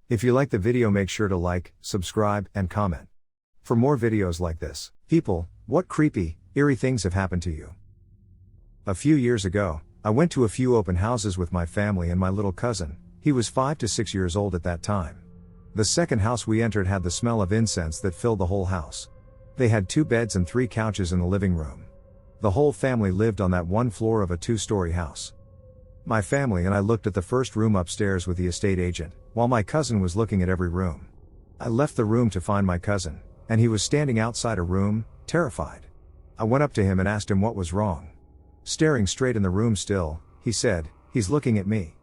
If you like the video, make sure to like, subscribe, and comment. For more videos like this. People, what creepy, eerie things have happened to you? A few years ago, I went to a few open houses with my family and my little cousin. He was 5 to 6 years old at that time. The second house we entered had the smell of incense that filled the whole house. They had 2 beds and 3 couches in the living room. The whole family lived on that one floor of a 2-story house. My family and I looked at the first room upstairs with the estate agent, while my cousin was looking at every room. I left the room to find my cousin, and he was standing outside a room, terrified. I went up to him and asked him what was wrong. Staring straight in the room still, he said, "He's looking at me."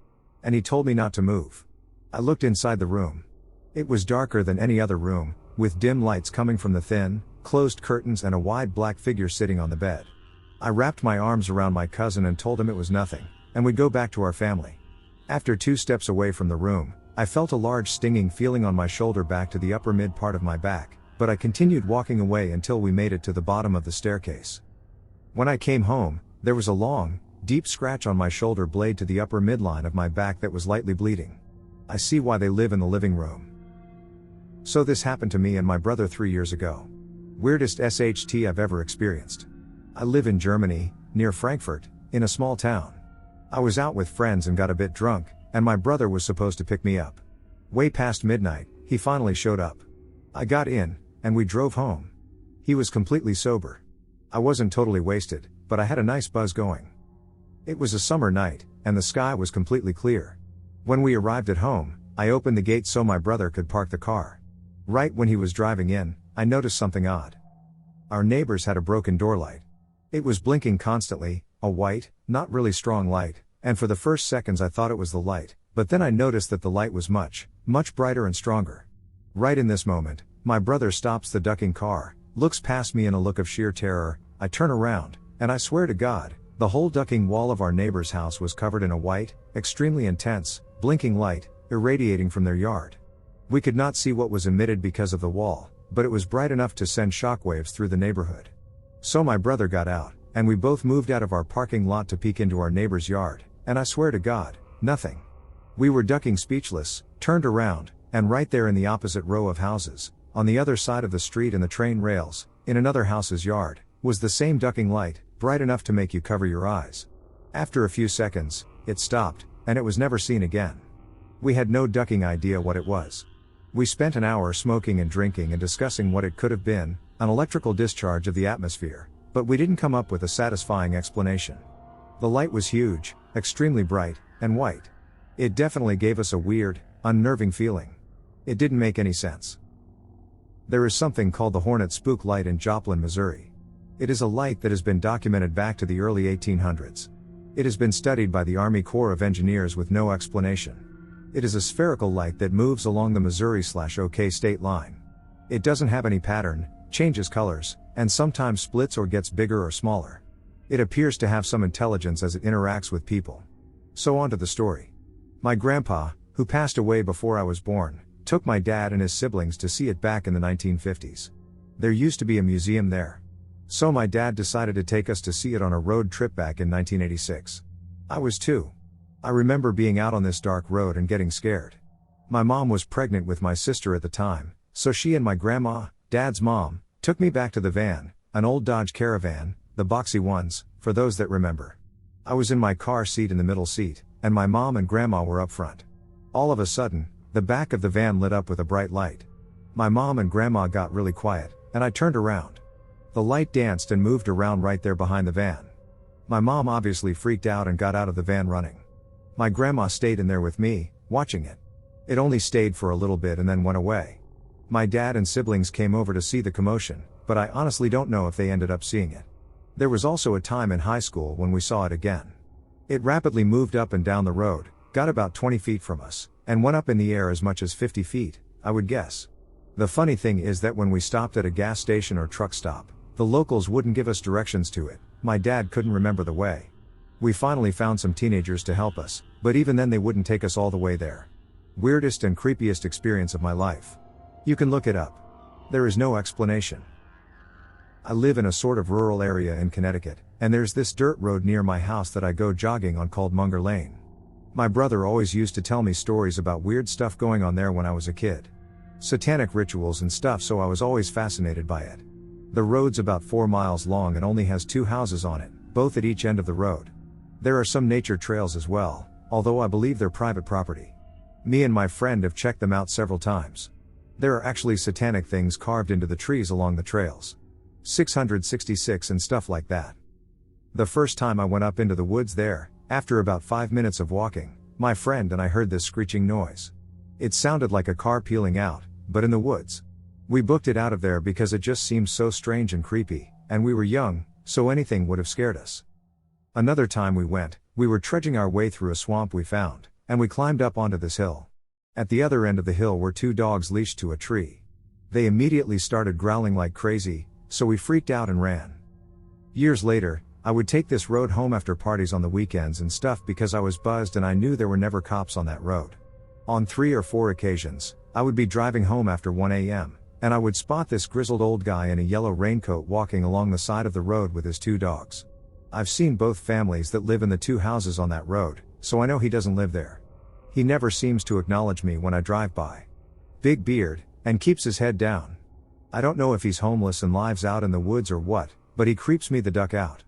And he told me not to move. I looked inside the room. It was darker than any other room, with dim lights coming from the thin, closed curtains and a wide black figure sitting on the bed. I wrapped my arms around my cousin and told him it was nothing, and we'd go back to our family. After 2 steps away from the room, I felt a large stinging feeling on my shoulder back to the upper mid part of my back, but I continued walking away until we made it to the bottom of the staircase. When I came home, there was a long, deep scratch on my shoulder blade to the upper midline of my back that was lightly bleeding. I see why they live in the living room. So this happened to me and my brother 3 years ago. Weirdest SHT I've ever experienced. I live in Germany, near Frankfurt, in a small town. I was out with friends and got a bit drunk, and my brother was supposed to pick me up. Way past midnight, he finally showed up. I got in, and we drove home. He was completely sober. I wasn't totally wasted, but I had a nice buzz going. It was a summer night, and the sky was completely clear. When we arrived at home, I opened the gate so my brother could park the car. Right when he was driving in, I noticed something odd. Our neighbors had a broken door light. It was blinking constantly, a white, not really strong light, and for the first seconds I thought it was the light, but then I noticed that the light was much brighter and stronger. Right in this moment, my brother stops the ducking car, looks past me in a look of sheer terror. I turn around, and I swear to God, the whole ducking wall of our neighbor's house was covered in a white, extremely intense, blinking light, irradiating from their yard. We could not see what was emitted because of the wall, but it was bright enough to send shockwaves through the neighborhood. So my brother got out, and we both moved out of our parking lot to peek into our neighbor's yard, and I swear to God, nothing. We were ducking speechless, turned around, and right there in the opposite row of houses, on the other side of the street and the train rails, in another house's yard, was the same ducking light, bright enough to make you cover your eyes. After a few seconds, it stopped, and it was never seen again. We had no ducking idea what it was. We spent an hour smoking and drinking and discussing what it could have been, an electrical discharge of the atmosphere, but we didn't come up with a satisfying explanation. The light was huge, extremely bright, and white. It definitely gave us a weird, unnerving feeling. It didn't make any sense. There is something called the Hornet spook light in Joplin, Missouri. It is a light that has been documented back to the early 1800s. It has been studied by the Army Corps of Engineers with no explanation. It is a spherical light that moves along the Missouri/OK state line. It doesn't have any pattern, changes colors, and sometimes splits or gets bigger or smaller. It appears to have some intelligence as it interacts with people. So on to the story. My grandpa, who passed away before I was born, took my dad and his siblings to see it back in the 1950s. There used to be a museum there. So my dad decided to take us to see it on a road trip back in 1986. I was 2. I remember being out on this dark road and getting scared. My mom was pregnant with my sister at the time, so she and my grandma, Dad's mom, took me back to the van, an old Dodge Caravan, the boxy ones, for those that remember. I was in my car seat in the middle seat, and my mom and grandma were up front. All of a sudden, the back of the van lit up with a bright light. My mom and grandma got really quiet, and I turned around. The light danced and moved around right there behind the van. My mom obviously freaked out and got out of the van running. My grandma stayed in there with me, watching it. It only stayed for a little bit and then went away. My dad and siblings came over to see the commotion, but I honestly don't know if they ended up seeing it. There was also a time in high school when we saw it again. It rapidly moved up and down the road, got about 20 feet from us, and went up in the air as much as 50 feet, I would guess. The funny thing is that when we stopped at a gas station or truck stop, the locals wouldn't give us directions to it. My dad couldn't remember the way. We finally found some teenagers to help us, but even then they wouldn't take us all the way there. Weirdest and creepiest experience of my life. You can look it up. There is no explanation. I live in a sort of rural area in Connecticut, and there's this dirt road near my house that I go jogging on called Munger Lane. My brother always used to tell me stories about weird stuff going on there when I was a kid. Satanic rituals and stuff, so I was always fascinated by it. The road's about 4 miles long and only has 2 houses on it, both at each end of the road. There are some nature trails as well, although I believe they're private property. Me and my friend have checked them out several times. There are actually satanic things carved into the trees along the trails. 666 and stuff like that. The first time I went up into the woods there, after about 5 minutes of walking, my friend and I heard this screeching noise. It sounded like a car peeling out, but in the woods. We booked it out of there because it just seemed so strange and creepy, and we were young, so anything would have scared us. Another time we were trudging our way through a swamp we found, and we climbed up onto this hill. At the other end of the hill were 2 dogs leashed to a tree. They immediately started growling like crazy, so we freaked out and ran. Years later, I would take this road home after parties on the weekends and stuff because I was buzzed and I knew there were never cops on that road. On 3 or 4 occasions, I would be driving home after 1 a.m., and I would spot this grizzled old guy in a yellow raincoat walking along the side of the road with his 2 dogs. I've seen both families that live in the 2 houses on that road, so I know he doesn't live there. He never seems to acknowledge me when I drive by. Big beard, and keeps his head down. I don't know if he's homeless and lives out in the woods or what, but he creeps me the duck out.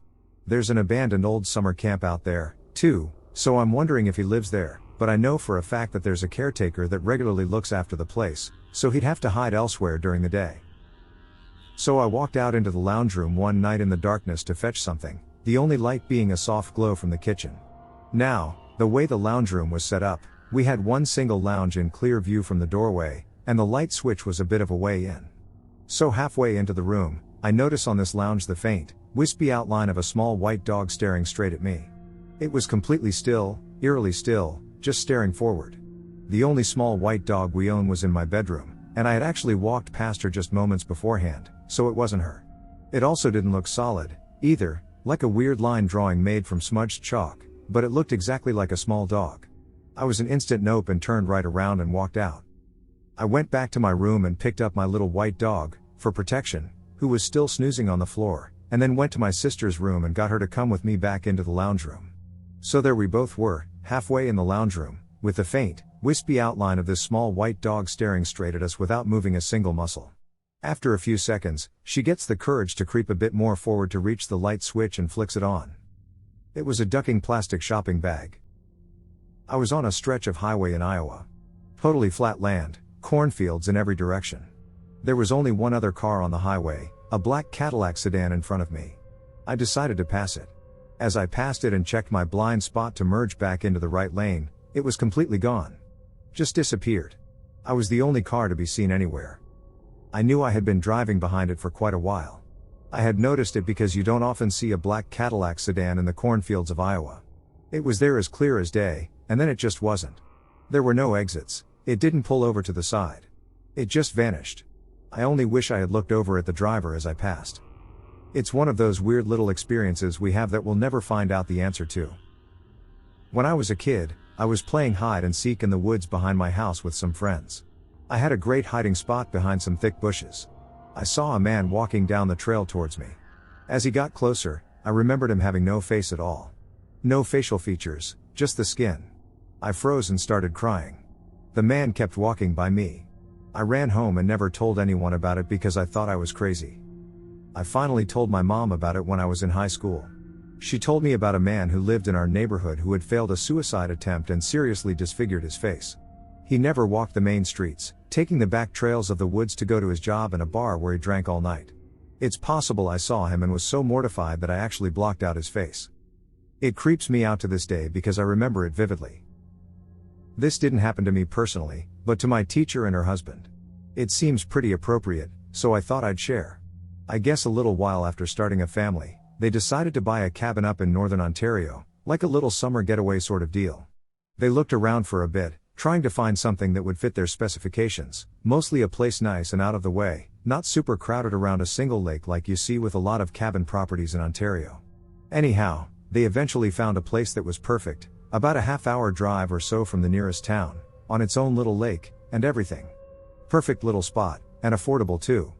There's an abandoned old summer camp out there, too, so I'm wondering if he lives there, but I know for a fact that there's a caretaker that regularly looks after the place, so he'd have to hide elsewhere during the day. So I walked out into the lounge room one night in the darkness to fetch something, the only light being a soft glow from the kitchen. Now, the way the lounge room was set up, we had one single lounge in clear view from the doorway, and the light switch was a bit of a way in. So halfway into the room, I notice on this lounge the faint, wispy outline of a small white dog staring straight at me. It was completely still, eerily still, just staring forward. The only small white dog we own was in my bedroom, and I had actually walked past her just moments beforehand, so it wasn't her. It also didn't look solid, either, like a weird line drawing made from smudged chalk, but it looked exactly like a small dog. I was an instant nope and turned right around and walked out. I went back to my room and picked up my little white dog, for protection, who was still snoozing on the floor, and then went to my sister's room and got her to come with me back into the lounge room. So there we both were, halfway in the lounge room, with the faint, wispy outline of this small white dog staring straight at us without moving a single muscle. After a few seconds, she gets the courage to creep a bit more forward to reach the light switch and flicks it on. It was a ducking plastic shopping bag. I was on a stretch of highway in Iowa. Totally flat land, cornfields in every direction. There was only one other car on the highway, a black Cadillac sedan in front of me. I decided to pass it. As I passed it and checked my blind spot to merge back into the right lane, it was completely gone. Just disappeared. I was the only car to be seen anywhere. I knew I had been driving behind it for quite a while. I had noticed it because you don't often see a black Cadillac sedan in the cornfields of Iowa. It was there as clear as day, and then it just wasn't. There were no exits, it didn't pull over to the side. It just vanished. I only wish I had looked over at the driver as I passed. It's one of those weird little experiences we have that we'll never find out the answer to. When I was a kid, I was playing hide and seek in the woods behind my house with some friends. I had a great hiding spot behind some thick bushes. I saw a man walking down the trail towards me. As he got closer, I remembered him having no face at all. No facial features, just the skin. I froze and started crying. The man kept walking by me. I ran home and never told anyone about it because I thought I was crazy. I finally told my mom about it when I was in high school. She told me about a man who lived in our neighborhood who had failed a suicide attempt and seriously disfigured his face. He never walked the main streets, taking the back trails of the woods to go to his job in a bar where he drank all night. It's possible I saw him and was so mortified that I actually blocked out his face. It creeps me out to this day because I remember it vividly. This didn't happen to me personally, but to my teacher and her husband. It seems pretty appropriate, so I thought I'd share. I guess a little while after starting a family, they decided to buy a cabin up in northern Ontario, like a little summer getaway sort of deal. They looked around for a bit, trying to find something that would fit their specifications, mostly a place nice and out of the way, not super crowded around a single lake like you see with a lot of cabin properties in Ontario. Anyhow, they eventually found a place that was perfect, about a half-hour drive or so from the nearest town, on its own little lake, and everything. Perfect little spot, and affordable too.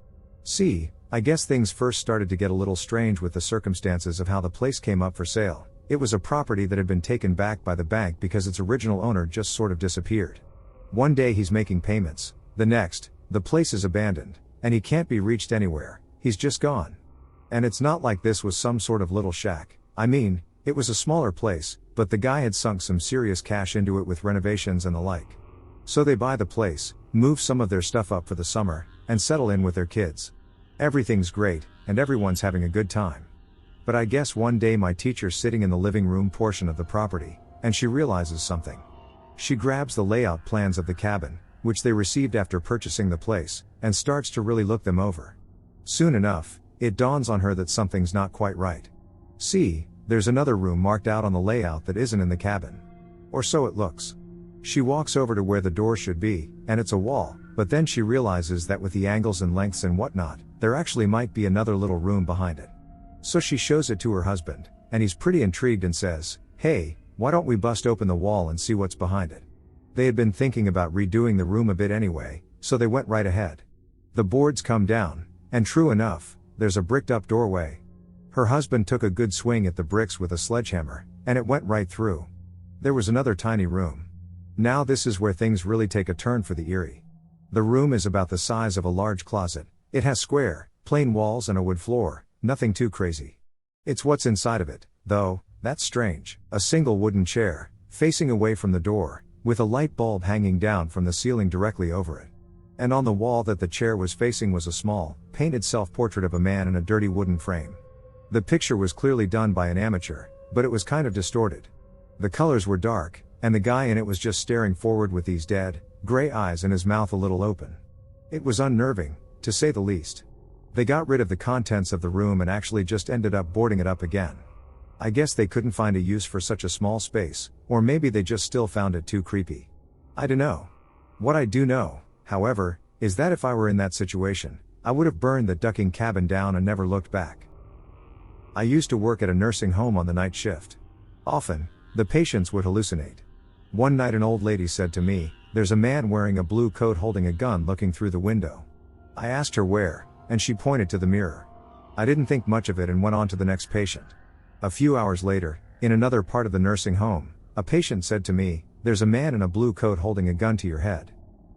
See, I guess things first started to get a little strange with the circumstances of how the place came up for sale, it was a property that had been taken back by the bank because its original owner just sort of disappeared. One day he's making payments, the next, the place is abandoned, and he can't be reached anywhere, he's just gone. And it's not like this was some sort of little shack, I mean, it was a smaller place, but the guy had sunk some serious cash into it with renovations and the like. So they buy the place, move some of their stuff up for the summer, and settle in with their kids. Everything's great, and everyone's having a good time. But I guess one day my teacher's sitting in the living room portion of the property, and she realizes something. She grabs the layout plans of the cabin, which they received after purchasing the place, and starts to really look them over. Soon enough, it dawns on her that something's not quite right. See, there's another room marked out on the layout that isn't in the cabin. Or so it looks. She walks over to where the door should be, and it's a wall, but then she realizes that with the angles and lengths and whatnot, there actually might be another little room behind it. So she shows it to her husband, and he's pretty intrigued and says, "Hey, why don't we bust open the wall and see what's behind it?" They had been thinking about redoing the room a bit anyway, so they went right ahead. The boards come down, and true enough, there's a bricked up doorway. Her husband took a good swing at the bricks with a sledgehammer, and it went right through. There was another tiny room. Now this is where things really take a turn for the eerie. The room is about the size of a large closet. It has square, plain walls and a wood floor, nothing too crazy. It's what's inside of it, though, that's strange. A single wooden chair, facing away from the door, with a light bulb hanging down from the ceiling directly over it. And on the wall that the chair was facing was a small, painted self-portrait of a man in a dirty wooden frame. The picture was clearly done by an amateur, but it was kind of distorted. The colors were dark, and the guy in it was just staring forward with these dead, gray eyes and his mouth a little open. It was unnerving, to say the least. They got rid of the contents of the room and actually just ended up boarding it up again. I guess they couldn't find a use for such a small space, or maybe they just still found it too creepy. I dunno. What I do know, however, is that if I were in that situation, I would have burned the ducking cabin down and never looked back. I used to work at a nursing home on the night shift. Often, the patients would hallucinate. One night an old lady said to me, "There's a man wearing a blue coat holding a gun looking through the window." I asked her where, and she pointed to the mirror. I didn't think much of it and went on to the next patient. A few hours later, in another part of the nursing home, a patient said to me, "There's a man in a blue coat holding a gun to your head."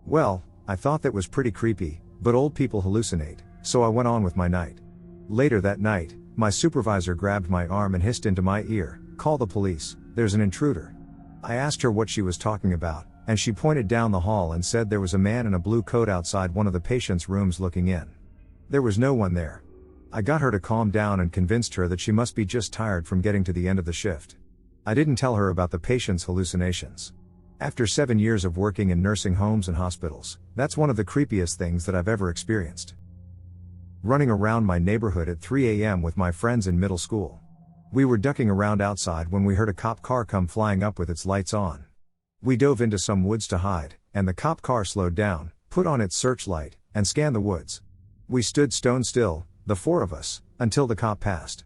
Well, I thought that was pretty creepy, but old people hallucinate, so I went on with my night. Later that night, my supervisor grabbed my arm and hissed into my ear, "Call the police, there's an intruder." I asked her what she was talking about, and she pointed down the hall and said there was a man in a blue coat outside one of the patients' rooms looking in. There was no one there. I got her to calm down and convinced her that she must be just tired from getting to the end of the shift. I didn't tell her about the patient's hallucinations. After 7 years of working in nursing homes and hospitals, that's one of the creepiest things that I've ever experienced. Running around my neighborhood at 3 a.m. with my friends in middle school. We were ducking around outside when we heard a cop car come flying up with its lights on. We dove into some woods to hide, and the cop car slowed down, put on its searchlight, and scanned the woods. We stood stone still, the four of us, until the cop passed.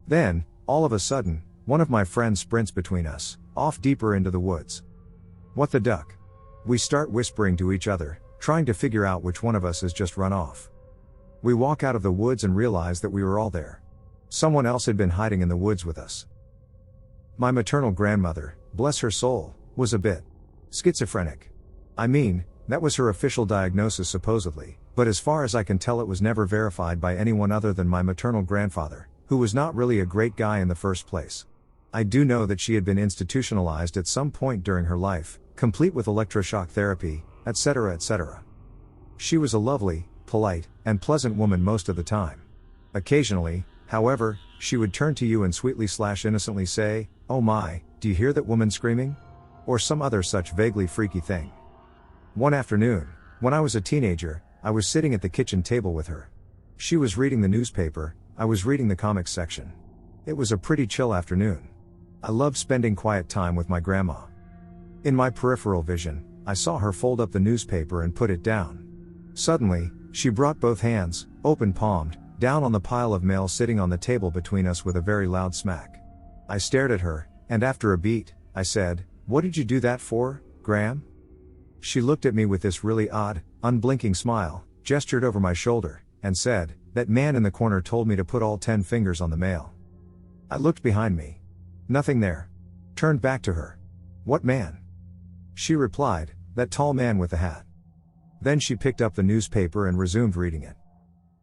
Then, all of a sudden, one of my friends sprints between us, off deeper into the woods. What the duck? We start whispering to each other, trying to figure out which one of us has just run off. We walk out of the woods and realize that we were all there. Someone else had been hiding in the woods with us. My maternal grandmother, bless her soul, was a bit schizophrenic. I mean, that was her official diagnosis supposedly, but as far as I can tell it was never verified by anyone other than my maternal grandfather, who was not really a great guy in the first place. I do know that she had been institutionalized at some point during her life, complete with electroshock therapy, etc., etc. She was a lovely, polite, and pleasant woman most of the time. Occasionally, however, she would turn to you and sweetly/innocently say, "Oh my, do you hear that woman screaming?" Or some other such vaguely freaky thing. One afternoon, when I was a teenager, I was sitting at the kitchen table with her. She was reading the newspaper, I was reading the comics section. It was a pretty chill afternoon. I loved spending quiet time with my grandma. In my peripheral vision, I saw her fold up the newspaper and put it down. Suddenly, she brought both hands, open-palmed, down on the pile of mail sitting on the table between us with a very loud smack. I stared at her, and after a beat, I said, "What did you do that for, Gram?" She looked at me with this really odd, unblinking smile, gestured over my shoulder, and said, "That man in the corner told me to put all 10 fingers on the mail." I looked behind me. Nothing there. Turned back to her. What man? She replied, that tall man with the hat. Then she picked up the newspaper and resumed reading it.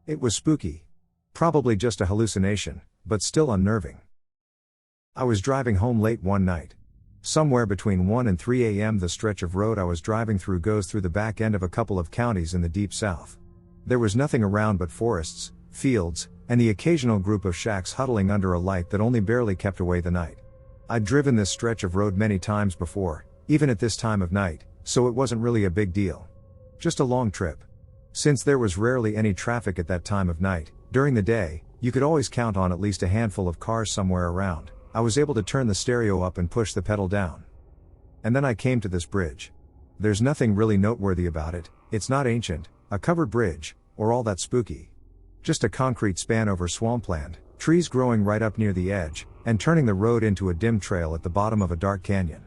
It was spooky. Probably just a hallucination, but still unnerving. I was driving home late one night. Somewhere between 1 and 3 a.m. the stretch of road I was driving through goes through the back end of a couple of counties in the deep south. There was nothing around but forests, fields, and the occasional group of shacks huddling under a light that only barely kept away the night. I'd driven this stretch of road many times before, even at this time of night, so it wasn't really a big deal. Just a long trip. Since there was rarely any traffic at that time of night, during the day, you could always count on at least a handful of cars somewhere around. I was able to turn the stereo up and push the pedal down. And then I came to this bridge. There's nothing really noteworthy about it, it's not ancient, a covered bridge, or all that spooky. Just a concrete span over swampland, trees growing right up near the edge, and turning the road into a dim trail at the bottom of a dark canyon.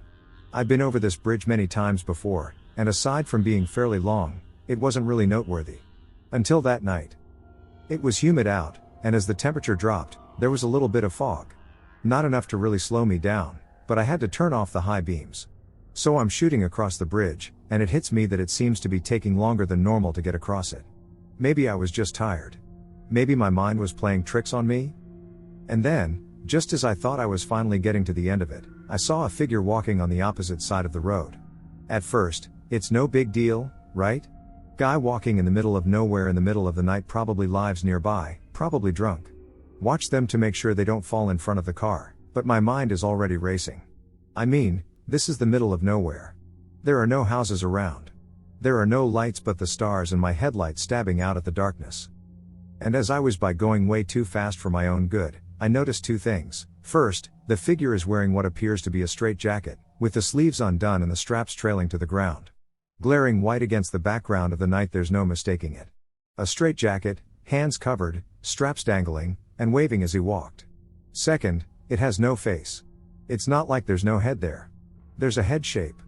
I've been over this bridge many times before, and aside from being fairly long, it wasn't really noteworthy. Until that night. It was humid out, and as the temperature dropped, there was a little bit of fog. Not enough to really slow me down, but I had to turn off the high beams. So I'm shooting across the bridge, and it hits me that it seems to be taking longer than normal to get across it. Maybe I was just tired. Maybe my mind was playing tricks on me? And then, just as I thought I was finally getting to the end of it, I saw a figure walking on the opposite side of the road. At first, it's no big deal, right? Guy walking in the middle of nowhere in the middle of the night, probably lives nearby, probably drunk. Watch them to make sure they don't fall in front of the car, but my mind is already racing. I mean, this is the middle of nowhere. There are no houses around. There are no lights but the stars and my headlights stabbing out at the darkness. And as I was going way too fast for my own good, I noticed two things. First, the figure is wearing what appears to be a straitjacket, with the sleeves undone and the straps trailing to the ground. Glaring white against the background of the night, there's no mistaking it. A straitjacket, hands covered, straps dangling, and waving as he walked. Second, it has no face. It's not like there's no head there. There's a head shape.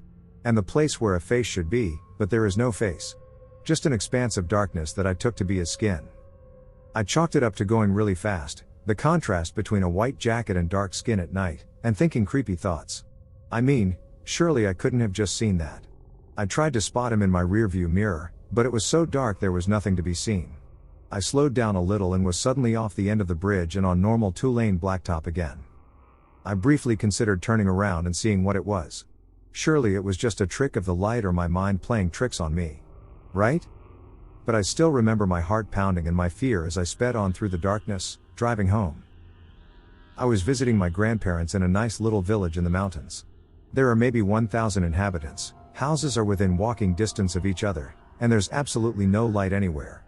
And the place where a face should be, but there is no face. Just an expanse of darkness that I took to be his skin. I chalked it up to going really fast, the contrast between a white jacket and dark skin at night, and thinking creepy thoughts. I mean, surely I couldn't have just seen that. I tried to spot him in my rearview mirror, but it was so dark there was nothing to be seen. I slowed down a little and was suddenly off the end of the bridge and on normal two-lane blacktop again. I briefly considered turning around and seeing what it was. Surely it was just a trick of the light or my mind playing tricks on me. Right? But I still remember my heart pounding and my fear as I sped on through the darkness, driving home. I was visiting my grandparents in a nice little village in the mountains. There are maybe 1,000 inhabitants, houses are within walking distance of each other, and there's absolutely no light anywhere.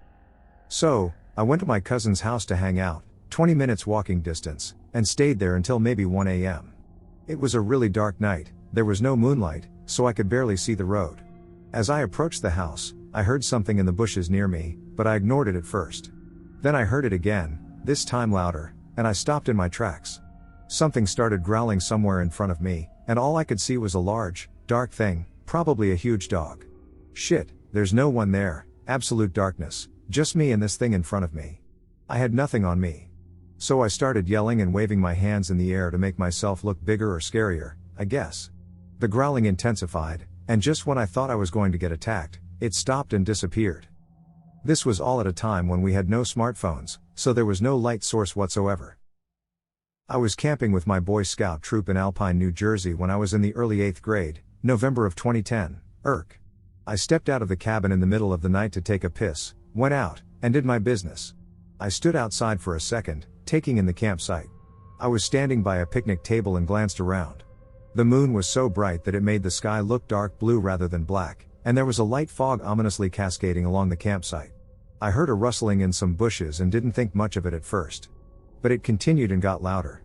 So, I went to my cousin's house to hang out, 20 minutes walking distance, and stayed there until maybe 1 a.m. It was a really dark night, there was no moonlight, so I could barely see the road. As I approached the house, I heard something in the bushes near me, but I ignored it at first. Then I heard it again, this time louder, and I stopped in my tracks. Something started growling somewhere in front of me, and all I could see was a large, dark thing, probably a huge dog. Shit, there's no one there, absolute darkness, just me and this thing in front of me. I had nothing on me. So I started yelling and waving my hands in the air to make myself look bigger or scarier, I guess. The growling intensified, and just when I thought I was going to get attacked, it stopped and disappeared. This was all at a time when we had no smartphones, so there was no light source whatsoever. I was camping with my Boy Scout troop in Alpine, New Jersey when I was in the early 8th grade, November of 2010, I stepped out of the cabin in the middle of the night to take a piss, went out, and did my business. I stood outside for a second, taking in the campsite. I was standing by a picnic table and glanced around. The moon was so bright that it made the sky look dark blue rather than black, and there was a light fog ominously cascading along the campsite. I heard a rustling in some bushes and didn't think much of it at first. But it continued and got louder.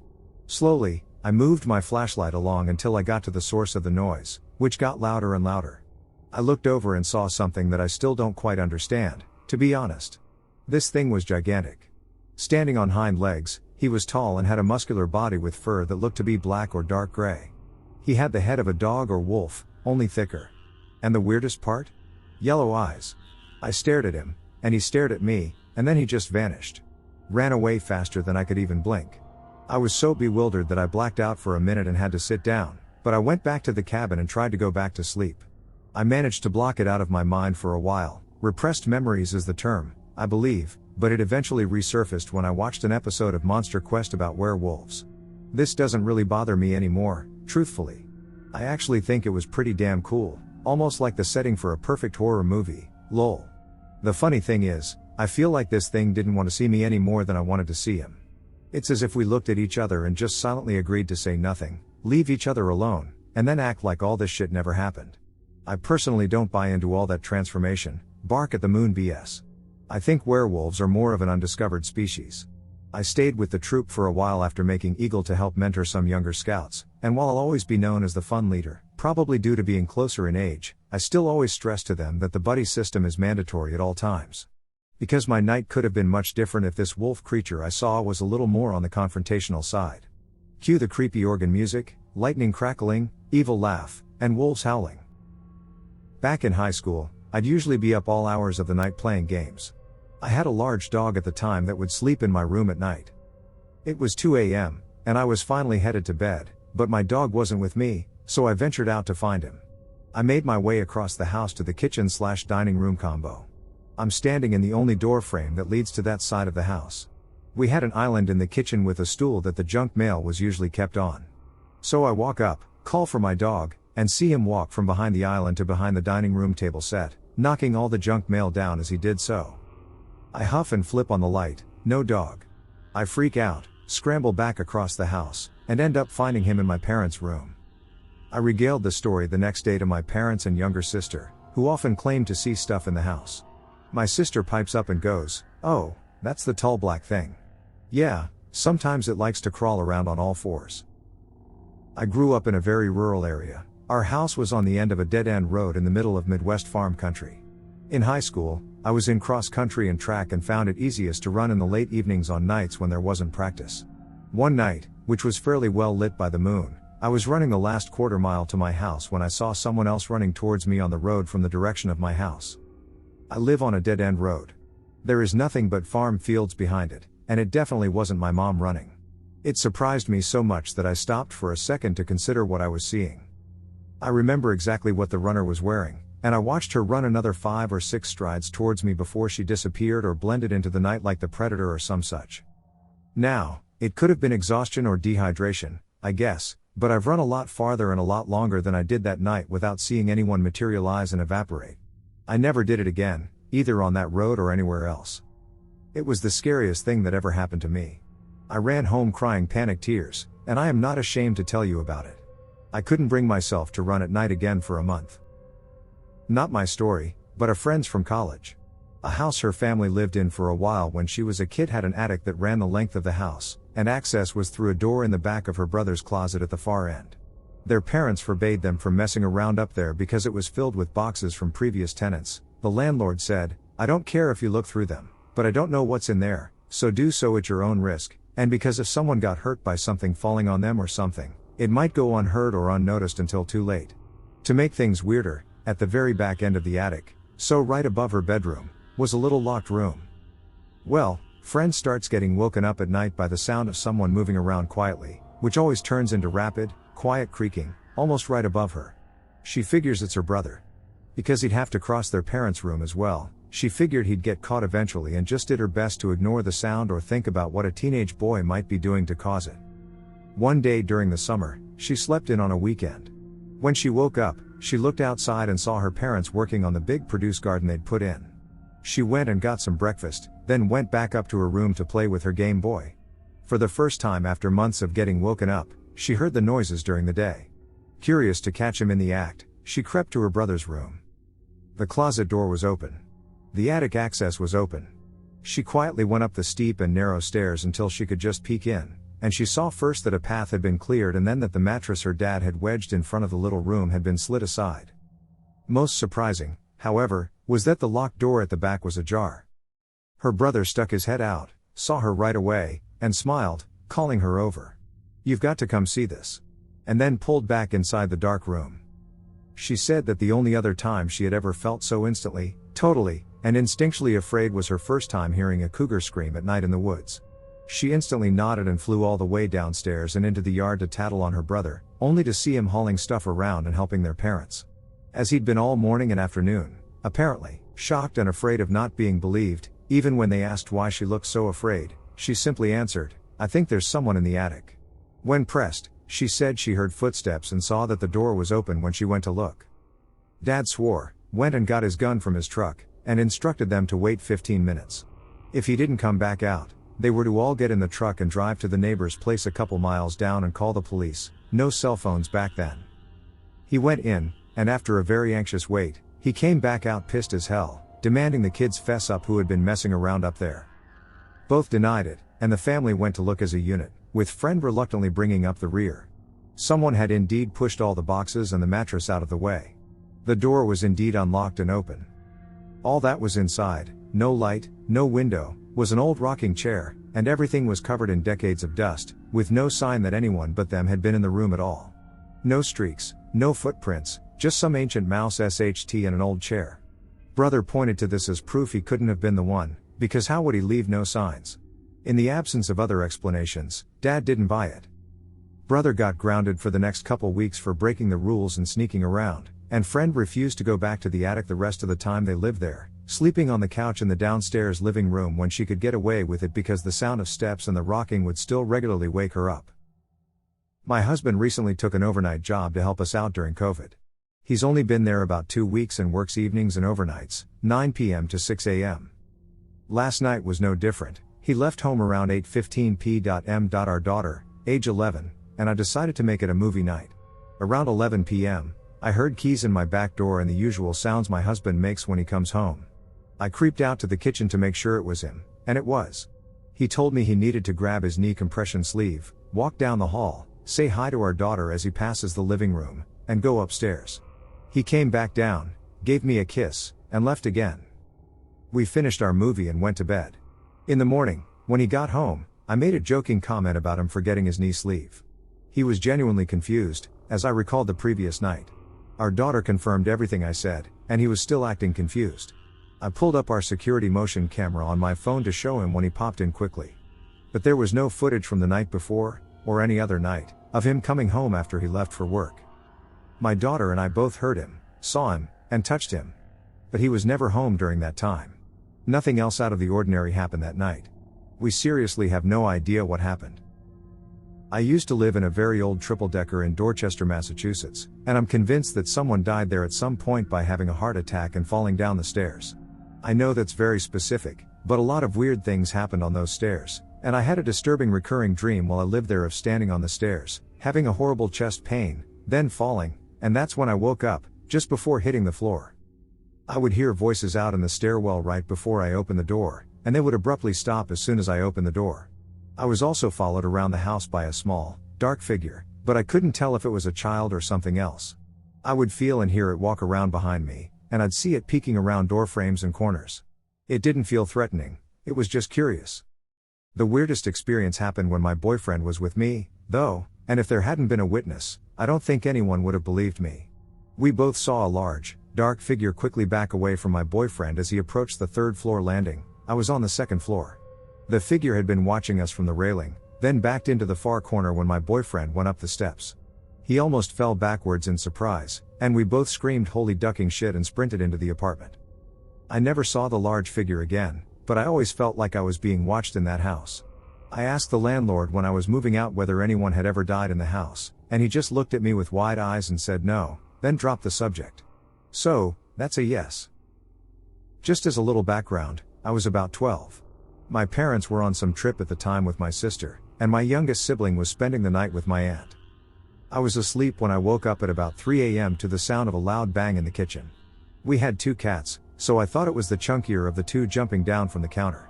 Slowly, I moved my flashlight along until I got to the source of the noise, which got louder and louder. I looked over and saw something that I still don't quite understand, to be honest. This thing was gigantic. Standing on hind legs, he was tall and had a muscular body with fur that looked to be black or dark gray. He had the head of a dog or wolf, only thicker. And the weirdest part? Yellow eyes. I stared at him, and he stared at me, and then he just vanished. Ran away faster than I could even blink. I was so bewildered that I blacked out for a minute and had to sit down, but I went back to the cabin and tried to go back to sleep. I managed to block it out of my mind for a while. Repressed memories is the term, I believe, but it eventually resurfaced when I watched an episode of Monster Quest about werewolves. This doesn't really bother me anymore, truthfully. I actually think it was pretty damn cool, almost like the setting for a perfect horror movie, lol. The funny thing is, I feel like this thing didn't want to see me any more than I wanted to see him. It's as if we looked at each other and just silently agreed to say nothing, leave each other alone, and then act like all this shit never happened. I personally don't buy into all that transformation, bark at the moon BS. I think werewolves are more of an undiscovered species. I stayed with the troop for a while after making Eagle to help mentor some younger scouts, and while I'll always be known as the fun leader, probably due to being closer in age, I still always stress to them that the buddy system is mandatory at all times. Because my night could have been much different if this wolf creature I saw was a little more on the confrontational side. Cue the creepy organ music, lightning crackling, evil laugh, and wolves howling. Back in high school, I'd usually be up all hours of the night playing games. I had a large dog at the time that would sleep in my room at night. It was 2 a.m., and I was finally headed to bed, but my dog wasn't with me, so I ventured out to find him. I made my way across the house to the kitchen/dining room combo. I'm standing in the only door frame that leads to that side of the house. We had an island in the kitchen with a stool that the junk mail was usually kept on. So I walk up, call for my dog, and see him walk from behind the island to behind the dining room table set, knocking all the junk mail down as he did so. I huff and flip on the light, no dog. I freak out, scramble back across the house, and end up finding him in my parents' room. I regaled the story the next day to my parents and younger sister, who often claimed to see stuff in the house. My sister pipes up and goes, "Oh, that's the tall black thing. Yeah, sometimes it likes to crawl around on all fours." I grew up in a very rural area. Our house was on the end of a dead-end road in the middle of Midwest farm country. In high school, I was in cross country and track and found it easiest to run in the late evenings on nights when there wasn't practice. One night, which was fairly well lit by the moon, I was running the last quarter mile to my house when I saw someone else running towards me on the road from the direction of my house. I live on a dead-end road. There is nothing but farm fields behind it, and it definitely wasn't my mom running. It surprised me so much that I stopped for a second to consider what I was seeing. I remember exactly what the runner was wearing, and I watched her run another 5 or 6 strides towards me before she disappeared or blended into the night like the predator or some such. Now, it could have been exhaustion or dehydration, I guess, but I've run a lot farther and a lot longer than I did that night without seeing anyone materialize and evaporate. I never did it again, either on that road or anywhere else. It was the scariest thing that ever happened to me. I ran home crying panic tears, and I am not ashamed to tell you about it. I couldn't bring myself to run at night again for a month. Not my story, but a friend's from college. A house her family lived in for a while when she was a kid had an attic that ran the length of the house, and access was through a door in the back of her brother's closet at the far end. Their parents forbade them from messing around up there because it was filled with boxes from previous tenants. The landlord said, "I don't care if you look through them, but I don't know what's in there, so do so at your own risk, and because if someone got hurt by something falling on them or something, it might go unheard or unnoticed until too late." To make things weirder, at the very back end of the attic, so right above her bedroom, was a little locked room. Well, friend starts getting woken up at night by the sound of someone moving around quietly, which always turns into rapid, quiet creaking, almost right above her. She figures it's her brother. Because he'd have to cross their parents' room as well, she figured he'd get caught eventually and just did her best to ignore the sound or think about what a teenage boy might be doing to cause it. One day during the summer, she slept in on a weekend. When she woke up, she looked outside and saw her parents working on the big produce garden they'd put in. She went and got some breakfast, then went back up to her room to play with her Game Boy. For the first time after months of getting woken up, she heard the noises during the day. Curious to catch him in the act, she crept to her brother's room. The closet door was open. The attic access was open. She quietly went up the steep and narrow stairs until she could just peek in, and she saw first that a path had been cleared and then that the mattress her dad had wedged in front of the little room had been slid aside. Most surprising, however, was that the locked door at the back was ajar. Her brother stuck his head out, saw her right away, and smiled, calling her over. "You've got to come see this." And then pulled back inside the dark room. She said that the only other time she had ever felt so instantly, totally, and instinctually afraid was her first time hearing a cougar scream at night in the woods. She instantly nodded and flew all the way downstairs and into the yard to tattle on her brother, only to see him hauling stuff around and helping their parents. As he'd been all morning and afternoon, apparently, shocked and afraid of not being believed, even when they asked why she looked so afraid, she simply answered, "I think there's someone in the attic." When pressed, she said she heard footsteps and saw that the door was open when she went to look. Dad swore, went and got his gun from his truck, and instructed them to wait 15 minutes. If he didn't come back out, they were to all get in the truck and drive to the neighbor's place a couple miles down and call the police. No cell phones back then. He went in, and after a very anxious wait, he came back out pissed as hell, demanding the kids fess up who had been messing around up there. Both denied it, and the family went to look as a unit, with friend reluctantly bringing up the rear. Someone had indeed pushed all the boxes and the mattress out of the way. The door was indeed unlocked and open. All that was inside, no light, no window, was an old rocking chair, and everything was covered in decades of dust, with no sign that anyone but them had been in the room at all. No streaks, no footprints, just some ancient mouse SHT and an old chair. Brother pointed to this as proof he couldn't have been the one, because how would he leave no signs? In the absence of other explanations, Dad didn't buy it. Brother got grounded for the next couple weeks for breaking the rules and sneaking around, and friend refused to go back to the attic the rest of the time they lived there, sleeping on the couch in the downstairs living room when she could get away with it because the sound of steps and the rocking would still regularly wake her up. My husband recently took an overnight job to help us out during COVID. He's only been there about 2 weeks and works evenings and overnights, 9 p.m. to 6 a.m. Last night was no different. He left home around 8:15 p.m. Our daughter, age 11, and I decided to make it a movie night. Around 11 p.m., I heard keys in my back door and the usual sounds my husband makes when he comes home. I creeped out to the kitchen to make sure it was him, and it was. He told me he needed to grab his knee compression sleeve, walk down the hall, say hi to our daughter as he passes the living room, and go upstairs. He came back down, gave me a kiss, and left again. We finished our movie and went to bed. In the morning, when he got home, I made a joking comment about him forgetting his knee sleeve. He was genuinely confused, as I recalled the previous night. Our daughter confirmed everything I said, and he was still acting confused. I pulled up our security motion camera on my phone to show him when he popped in quickly. But there was no footage from the night before, or any other night, of him coming home after he left for work. My daughter and I both heard him, saw him, and touched him. But he was never home during that time. Nothing else out of the ordinary happened that night. We seriously have no idea what happened. I used to live in a very old triple-decker in Dorchester, Massachusetts, and I'm convinced that someone died there at some point by having a heart attack and falling down the stairs. I know that's very specific, but a lot of weird things happened on those stairs, and I had a disturbing recurring dream while I lived there of standing on the stairs, having a horrible chest pain, then falling, and that's when I woke up, just before hitting the floor. I would hear voices out in the stairwell right before I opened the door, and they would abruptly stop as soon as I opened the door. I was also followed around the house by a small, dark figure, but I couldn't tell if it was a child or something else. I would feel and hear it walk around behind me, and I'd see it peeking around door frames and corners. It didn't feel threatening, it was just curious. The weirdest experience happened when my boyfriend was with me, though, and if there hadn't been a witness, I don't think anyone would have believed me. We both saw a large, dark figure quickly back away from my boyfriend as he approached the third-floor landing. I was on the second floor. The figure had been watching us from the railing, then backed into the far corner when my boyfriend went up the steps. He almost fell backwards in surprise, and we both screamed holy ducking shit and sprinted into the apartment. I never saw the large figure again, but I always felt like I was being watched in that house. I asked the landlord when I was moving out whether anyone had ever died in the house, and he just looked at me with wide eyes and said no, then dropped the subject. So, that's a yes. Just as a little background, I was about 12. My parents were on some trip at the time with my sister, and my youngest sibling was spending the night with my aunt. I was asleep when I woke up at about 3 a.m. to the sound of a loud bang in the kitchen. We had 2 cats, so I thought it was the chunkier of the 2 jumping down from the counter.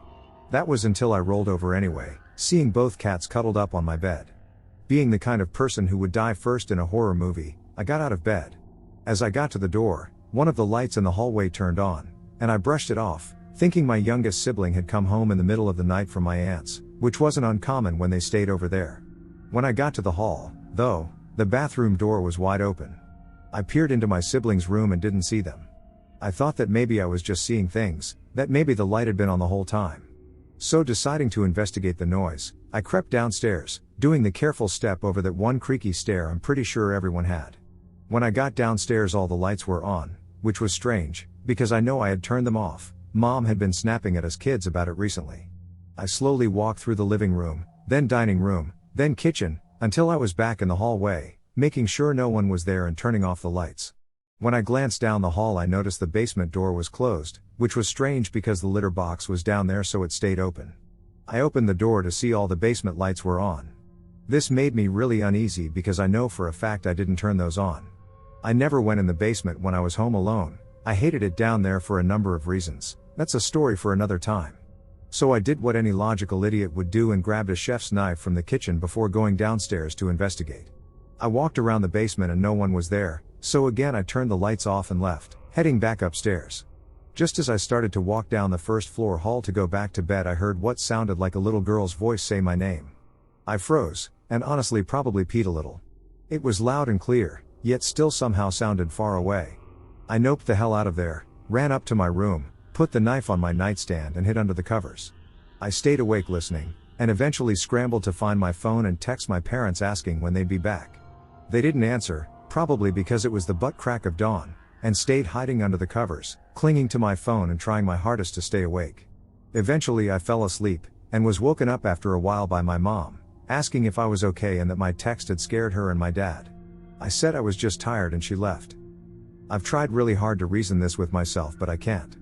That was until I rolled over anyway, seeing both cats cuddled up on my bed. Being the kind of person who would die first in a horror movie, I got out of bed. As I got to the door, one of the lights in the hallway turned on, and I brushed it off, thinking my youngest sibling had come home in the middle of the night from my aunt's, which wasn't uncommon when they stayed over there. When I got to the hall, though, the bathroom door was wide open. I peered into my siblings' room and didn't see them. I thought that maybe I was just seeing things, that maybe the light had been on the whole time. So deciding to investigate the noise, I crept downstairs, doing the careful step over that one creaky stair I'm pretty sure everyone had. When I got downstairs all the lights were on, which was strange, because I know I had turned them off. Mom had been snapping at us kids about it recently. I slowly walked through the living room, then dining room, then kitchen, until I was back in the hallway, making sure no one was there and turning off the lights. When I glanced down the hall I noticed the basement door was closed, which was strange because the litter box was down there so it stayed open. I opened the door to see all the basement lights were on. This made me really uneasy because I know for a fact I didn't turn those on. I never went in the basement when I was home alone. I hated it down there for a number of reasons. That's a story for another time. So I did what any logical idiot would do and grabbed a chef's knife from the kitchen before going downstairs to investigate. I walked around the basement and no one was there, so again I turned the lights off and left, heading back upstairs. Just as I started to walk down the first floor hall to go back to bed I heard what sounded like a little girl's voice say my name. I froze, and honestly probably peed a little. It was loud and clear, yet still somehow sounded far away. I noped the hell out of there, ran up to my room, put the knife on my nightstand and hid under the covers. I stayed awake listening, and eventually scrambled to find my phone and text my parents asking when they'd be back. They didn't answer, probably because it was the butt crack of dawn, and stayed hiding under the covers, clinging to my phone and trying my hardest to stay awake. Eventually I fell asleep, and was woken up after a while by my mom, asking if I was okay and that my text had scared her and my dad. I said I was just tired and she left. I've tried really hard to reason this with myself but I can't.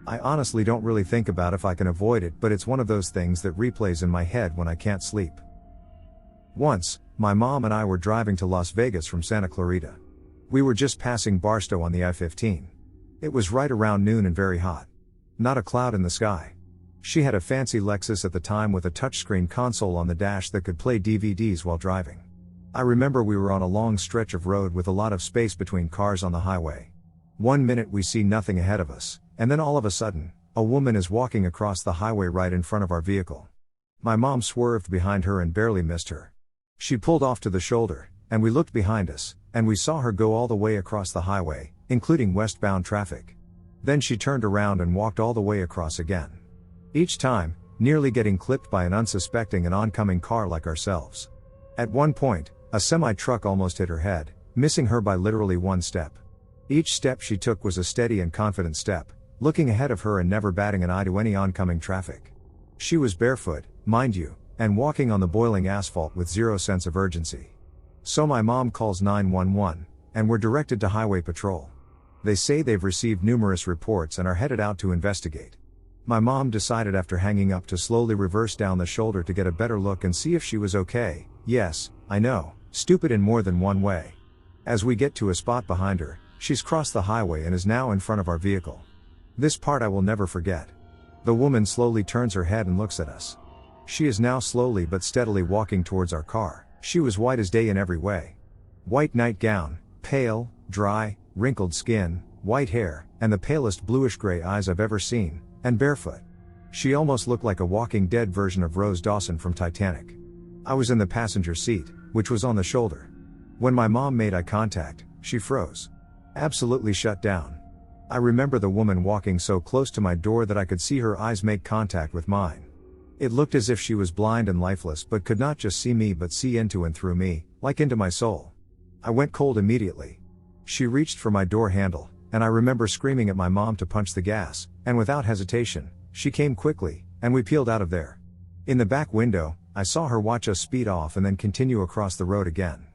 I honestly don't really think about if I can avoid it, but it's one of those things that replays in my head when I can't sleep. Once, my mom and I were driving to Las Vegas from Santa Clarita. We were just passing Barstow on the I-15. It was right around noon and very hot. Not a cloud in the sky. She had a fancy Lexus at the time with a touchscreen console on the dash that could play DVDs while driving. I remember we were on a long stretch of road with a lot of space between cars on the highway. One minute we see nothing ahead of us, and then all of a sudden, a woman is walking across the highway right in front of our vehicle. My mom swerved behind her and barely missed her. She pulled off to the shoulder, and we looked behind us, and we saw her go all the way across the highway, including westbound traffic. Then she turned around and walked all the way across again. Each time, nearly getting clipped by an unsuspecting and oncoming car like ourselves. At one point, a semi-truck almost hit her head, missing her by literally one step. Each step she took was a steady and confident step, looking ahead of her and never batting an eye to any oncoming traffic. She was barefoot, mind you, and walking on the boiling asphalt with zero sense of urgency. So my mom calls 911, and we're directed to Highway Patrol. They say they've received numerous reports and are headed out to investigate. My mom decided after hanging up to slowly reverse down the shoulder to get a better look and see if she was okay. Yes, I know, stupid in more than one way. As we get to a spot behind her, she's crossed the highway and is now in front of our vehicle. This part I will never forget. The woman slowly turns her head and looks at us. She is now slowly but steadily walking towards our car. She was white as day in every way. White nightgown, pale, dry, wrinkled skin, white hair, and the palest bluish-gray eyes I've ever seen, and barefoot. She almost looked like a Walking Dead version of Rose Dawson from Titanic. I was in the passenger seat, which was on the shoulder. When my mom made eye contact, she froze. Absolutely shut down. I remember the woman walking so close to my door that I could see her eyes make contact with mine. It looked as if she was blind and lifeless but could not just see me but see into and through me, like into my soul. I went cold immediately. She reached for my door handle, and I remember screaming at my mom to punch the gas, and without hesitation, she came quickly, and we peeled out of there. In the back window, I saw her watch us speed off and then continue across the road again.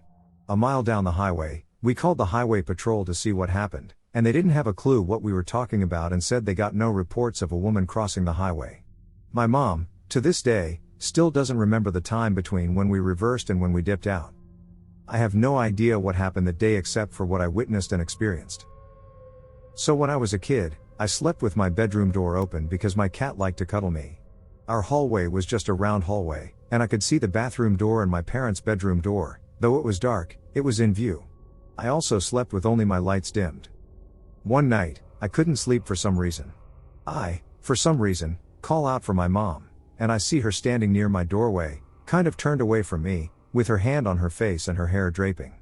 A mile down the highway, we called the Highway Patrol to see what happened, and they didn't have a clue what we were talking about and said they got no reports of a woman crossing the highway. My mom, to this day, still doesn't remember the time between when we reversed and when we dipped out. I have no idea what happened that day except for what I witnessed and experienced. So when I was a kid, I slept with my bedroom door open because my cat liked to cuddle me. Our hallway was just a round hallway, and I could see the bathroom door and my parents' bedroom door. Though it was dark, it was in view. I also slept with only my lights dimmed. One night, I couldn't sleep for some reason. For some reason, call out for my mom, and I see her standing near my doorway, kind of turned away from me, with her hand on her face and her hair draping.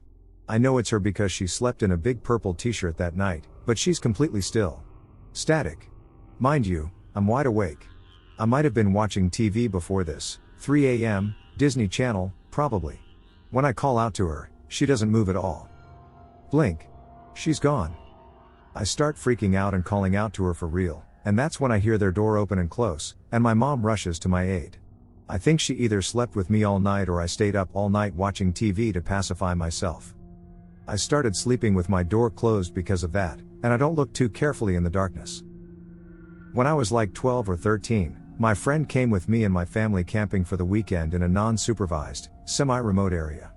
I know it's her because she slept in a big purple t-shirt that night, but she's completely still. Static. Mind you, I'm wide awake. I might have been watching TV before this, 3 a.m., Disney Channel, probably. When I call out to her, she doesn't move at all. Blink. She's gone. I start freaking out and calling out to her for real, and that's when I hear their door open and close, and my mom rushes to my aid. I think she either slept with me all night or I stayed up all night watching TV to pacify myself. I started sleeping with my door closed because of that, and I don't look too carefully in the darkness. When I was like 12 or 13, my friend came with me and my family camping for the weekend in a non-supervised, semi-remote area.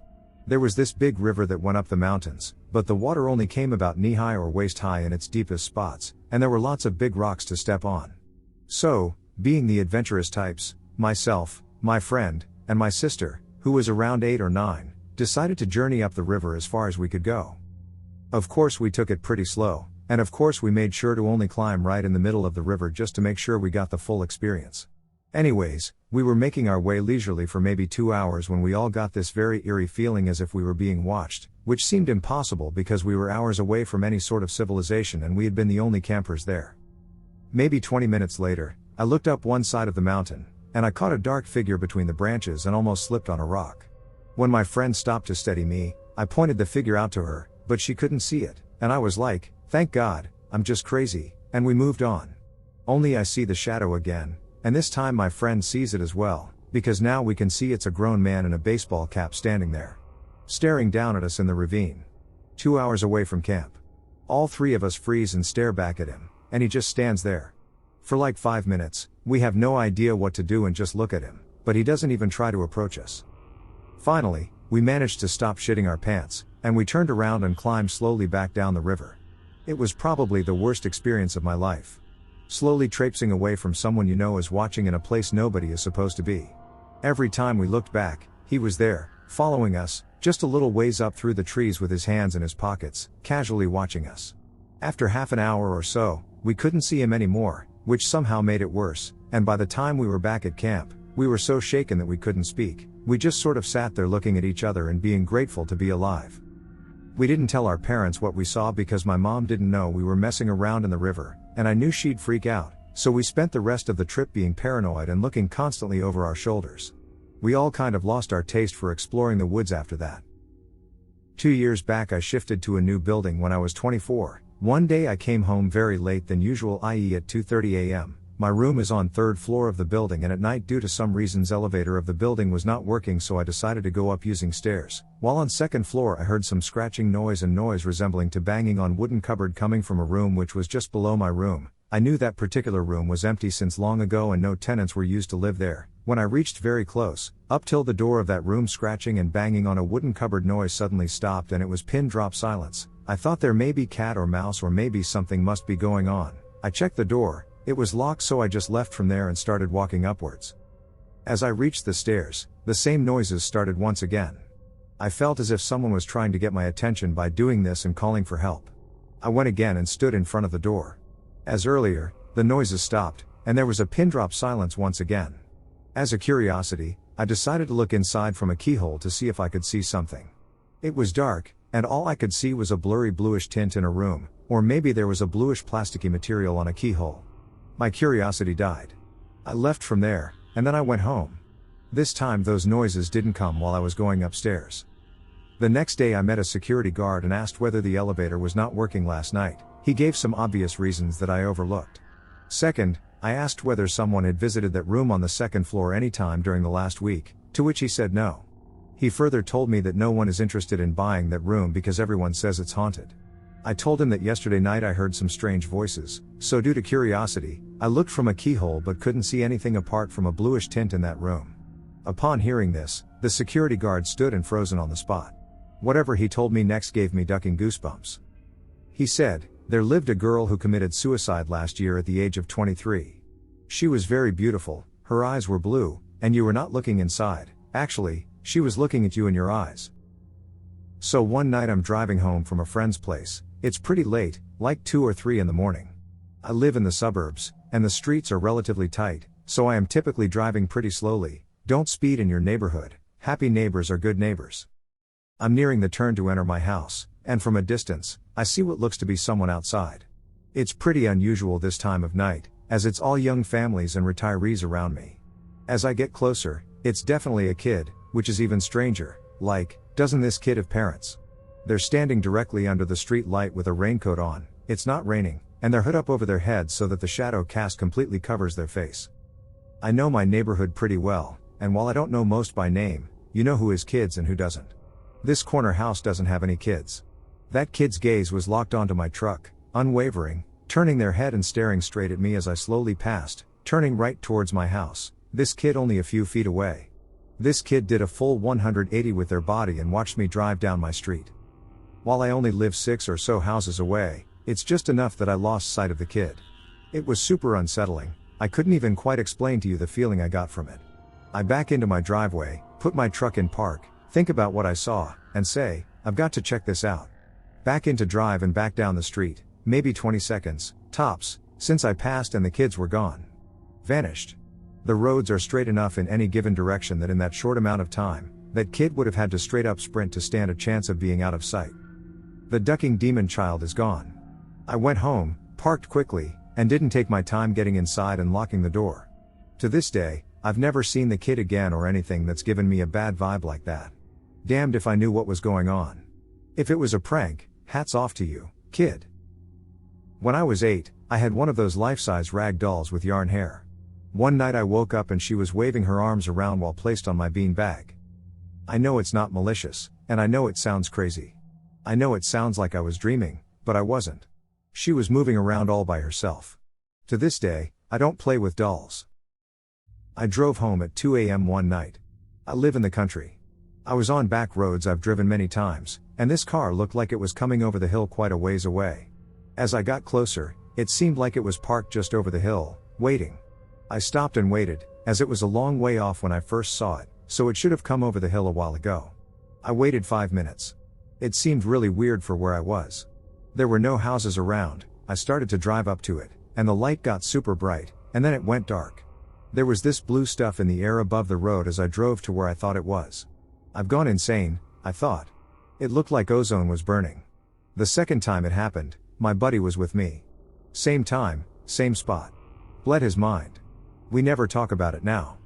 There was this big river that went up the mountains, but the water only came about knee-high or waist-high in its deepest spots, and there were lots of big rocks to step on. So, being the adventurous types, myself, my friend, and my sister, who was around 8 or 9, decided to journey up the river as far as we could go. Of course we took it pretty slow, and of course we made sure to only climb right in the middle of the river just to make sure we got the full experience. Anyways, we were making our way leisurely for maybe 2 hours when we all got this very eerie feeling as if we were being watched, which seemed impossible because we were hours away from any sort of civilization and we had been the only campers there. Maybe 20 minutes later, I looked up one side of the mountain, and I caught a dark figure between the branches and almost slipped on a rock. When my friend stopped to steady me, I pointed the figure out to her, but she couldn't see it, and I was like, thank God, I'm just crazy, and we moved on. Only I see the shadow again, and this time my friend sees it as well, because now we can see it's a grown man in a baseball cap standing there, staring down at us in the ravine. 2 hours away from camp. All three of us freeze and stare back at him, and he just stands there. For like 5 minutes, we have no idea what to do and just look at him, but he doesn't even try to approach us. Finally, we managed to stop shitting our pants, and we turned around and climbed slowly back down the river. It was probably the worst experience of my life. Slowly traipsing away from someone you know is watching in a place nobody is supposed to be. Every time we looked back, he was there, following us, just a little ways up through the trees with his hands in his pockets, casually watching us. After half an hour or so, we couldn't see him anymore, which somehow made it worse, and by the time we were back at camp, we were so shaken that we couldn't speak. We just sort of sat there looking at each other and being grateful to be alive. We didn't tell our parents what we saw because my mom didn't know we were messing around in the river, and I knew she'd freak out, so we spent the rest of the trip being paranoid and looking constantly over our shoulders. We all kind of lost our taste for exploring the woods after that. 2 years back I shifted to a new building when I was 24. One day I came home very late than usual, i.e. at 2:30 a.m. My room is on 3rd floor of the building and at night due to some reasons elevator of the building was not working, so I decided to go up using stairs. While on 2nd floor I heard some scratching noise and noise resembling to banging on wooden cupboard coming from a room which was just below my room. I knew that particular room was empty since long ago and no tenants were used to live there. When I reached very close, up till the door of that room, scratching and banging on a wooden cupboard noise suddenly stopped and it was pin drop silence. I thought there may be cat or mouse or maybe something must be going on. I checked the door. It was locked, so I just left from there and started walking upwards. As I reached the stairs, the same noises started once again. I felt as if someone was trying to get my attention by doing this and calling for help. I went again and stood in front of the door. As earlier, the noises stopped, and there was a pin drop silence once again. As a curiosity, I decided to look inside from a keyhole to see if I could see something. It was dark, and all I could see was a blurry bluish tint in a room, or maybe there was a bluish plasticky material on a keyhole. My curiosity died. I left from there, and then I went home. This time those noises didn't come while I was going upstairs. The next day I met a security guard and asked whether the elevator was not working last night. He gave some obvious reasons that I overlooked. Second, I asked whether someone had visited that room on the 2nd floor any time during the last week, to which he said no. He further told me that no one is interested in buying that room because everyone says it's haunted. I told him that yesterday night I heard some strange voices, so due to curiosity, I looked from a keyhole but couldn't see anything apart from a bluish tint in that room. Upon hearing this, the security guard stood and frozen on the spot. Whatever he told me next gave me ducking goosebumps. He said, there lived a girl who committed suicide last year at the age of 23. She was very beautiful, her eyes were blue, and you were not looking inside, actually, she was looking at you in your eyes. So one night I'm driving home from a friend's place. It's pretty late, like 2 or 3 in the morning. I live in the suburbs, and the streets are relatively tight, so I am typically driving pretty slowly. Don't speed in your neighborhood, happy neighbors are good neighbors. I'm nearing the turn to enter my house, and from a distance, I see what looks to be someone outside. It's pretty unusual this time of night, as it's all young families and retirees around me. As I get closer, it's definitely a kid, which is even stranger. Like, doesn't this kid have parents? They're standing directly under the street light with a raincoat on, it's not raining, and their hood up over their heads so that the shadow cast completely covers their face. I know my neighborhood pretty well, and while I don't know most by name, you know who has kids and who doesn't. This corner house doesn't have any kids. That kid's gaze was locked onto my truck, unwavering, turning their head and staring straight at me as I slowly passed, turning right towards my house, this kid only a few feet away. This kid did a full 180 with their body and watched me drive down my street. While I only live 6 or so houses away, it's just enough that I lost sight of the kid. It was super unsettling, I couldn't even quite explain to you the feeling I got from it. I back into my driveway, put my truck in park, think about what I saw, and say, I've got to check this out. Back into drive and back down the street, maybe 20 seconds, tops, since I passed and the kids were gone. Vanished. The roads are straight enough in any given direction that in that short amount of time, that kid would have had to straight up sprint to stand a chance of being out of sight. The ducking demon child is gone. I went home, parked quickly, and didn't take my time getting inside and locking the door. To this day, I've never seen the kid again or anything that's given me a bad vibe like that. Damned if I knew what was going on. If it was a prank, hats off to you, kid. When I was 8, I had one of those life-size rag dolls with yarn hair. One night I woke up and she was waving her arms around while placed on my bean bag. I know it's not malicious, and I know it sounds crazy. I know it sounds like I was dreaming, but I wasn't. She was moving around all by herself. To this day, I don't play with dolls. I drove home at 2 a.m. one night. I live in the country. I was on back roads I've driven many times, and this car looked like it was coming over the hill quite a ways away. As I got closer, it seemed like it was parked just over the hill, waiting. I stopped and waited, as it was a long way off when I first saw it, so it should have come over the hill a while ago. I waited 5 minutes. It seemed really weird for where I was. There were no houses around. I started to drive up to it, and the light got super bright, and then it went dark. There was this blue stuff in the air above the road as I drove to where I thought it was. I've gone insane, I thought. It looked like ozone was burning. The second time it happened, my buddy was with me. Same time, same spot. Bled his mind. We never talk about it now.